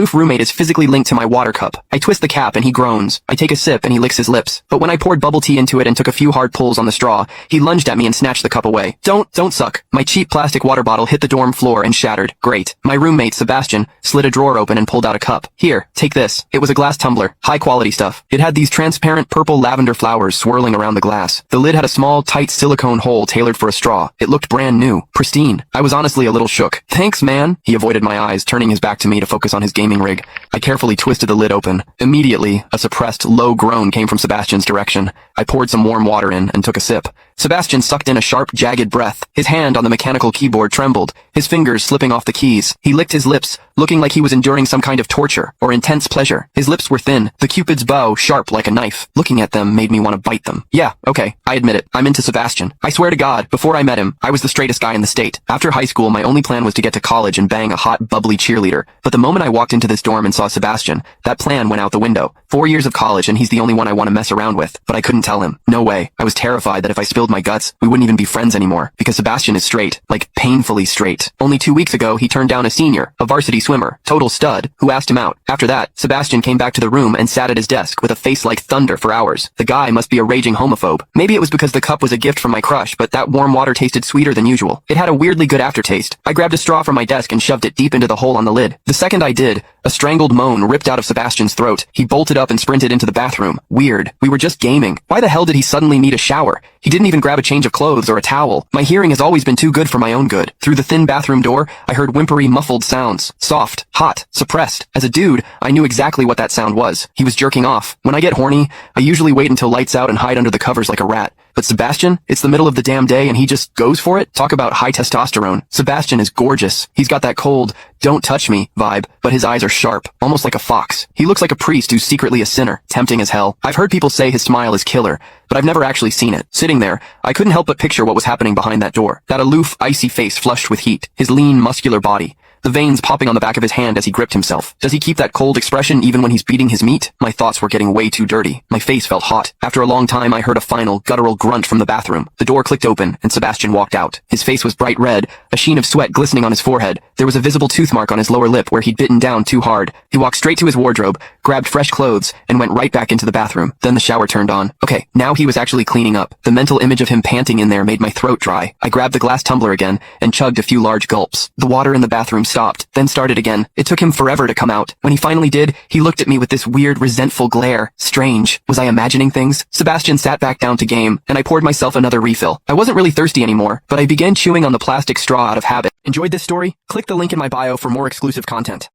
aloof roommate is physically linked to my water cup. I twist the cap and he groans. I take a sip and he licks his lips. But when I poured bubble tea into it and took a few hard pulls on the straw, he lunged at me and snatched the cup away. Don't suck. My cheap plastic water bottle hit the dorm floor and shattered. Great. My roommate, Sebastian, slid a drawer open and pulled out a cup. Here, take this. It was a glass tumbler. High quality stuff. It had these transparent purple lavender flowers swirling around the glass. The lid had a small, tight silicone hole tailored for a straw. It looked brand new. Pristine. I was honestly a little shook. Thanks, man. He avoided my eyes, turning his back to me to focus on his gaming rig. I carefully twisted the lid open. Immediately, a suppressed, low groan came from Sebastian's direction. I poured some warm water in and took a sip. Sebastian sucked in a sharp, jagged breath. His hand on the mechanical keyboard trembled, his fingers slipping off the keys. He licked his lips, looking like he was enduring some kind of torture or intense pleasure. His lips were thin, the Cupid's bow sharp like a knife. Looking at them made me want to bite them. Yeah, okay, I admit it. I'm into Sebastian. I swear to God, before I met him, I was the straightest guy in the state. After high school, my only plan was to get to college and bang a hot, bubbly cheerleader. But the moment I walked into this dorm and saw Sebastian, that plan went out the window. 4 years of college and he's the only one I want to mess around with. But I couldn't tell him. No way. I was terrified that if I spilled my guts, we wouldn't even be friends anymore. Because Sebastian is straight. Like, painfully straight. Only 2 weeks ago, he turned down a senior, a varsity swimmer, total stud, who asked him out. After that, Sebastian came back to the room and sat at his desk with a face like thunder for hours. The guy must be a raging homophobe. Maybe it was because the cup was a gift from my crush, but that warm water tasted sweeter than usual. It had a weirdly good aftertaste. I grabbed a straw from my desk and shoved it deep into the hole on the lid. The second I did, a strangled moan ripped out of Sebastian's throat. He bolted up and sprinted into the bathroom. Weird. We were just gaming. Why the hell did he suddenly need a shower? He didn't even grab a change of clothes or a towel. My hearing has always been too good for my own good. Through the thin bathroom door, I heard whimpery, muffled sounds. Soft, hot, suppressed. As a dude, I knew exactly what that sound was. He was jerking off. When I get horny, I usually wait until lights out and hide under the covers like a rat. But Sebastian, it's the middle of the damn day and he just goes for it? Talk about high testosterone. Sebastian is gorgeous. He's got that cold, don't touch me vibe, but his eyes are sharp, almost like a fox. He looks like a priest who's secretly a sinner, tempting as hell. I've heard people say his smile is killer, but I've never actually seen it. Sitting there, I couldn't help but picture what was happening behind that door. That aloof, icy face flushed with heat, his lean, muscular body, the veins popping on the back of his hand as he gripped himself. Does he keep that cold expression even when he's beating his meat? My thoughts were getting way too dirty. My face felt hot. After a long time, I heard a final, guttural grunt from the bathroom. The door clicked open, and Sebastian walked out. His face was bright red, a sheen of sweat glistening on his forehead. There was a visible tooth mark on his lower lip where he'd bitten down too hard. He walked straight to his wardrobe, grabbed fresh clothes, and went right back into the bathroom. Then the shower turned on. Okay, now he was actually cleaning up. The mental image of him panting in there made my throat dry. I grabbed the glass tumbler again, and chugged a few large gulps. The water in the bathroom stopped, then started again. It took him forever to come out. When he finally did, he looked at me with this weird, resentful glare. Strange. Was I imagining things? Sebastian sat back down to game, and I poured myself another refill. I wasn't really thirsty anymore, but I began chewing on the plastic straw out of habit. Enjoyed this story? Click the link in my bio for more exclusive content.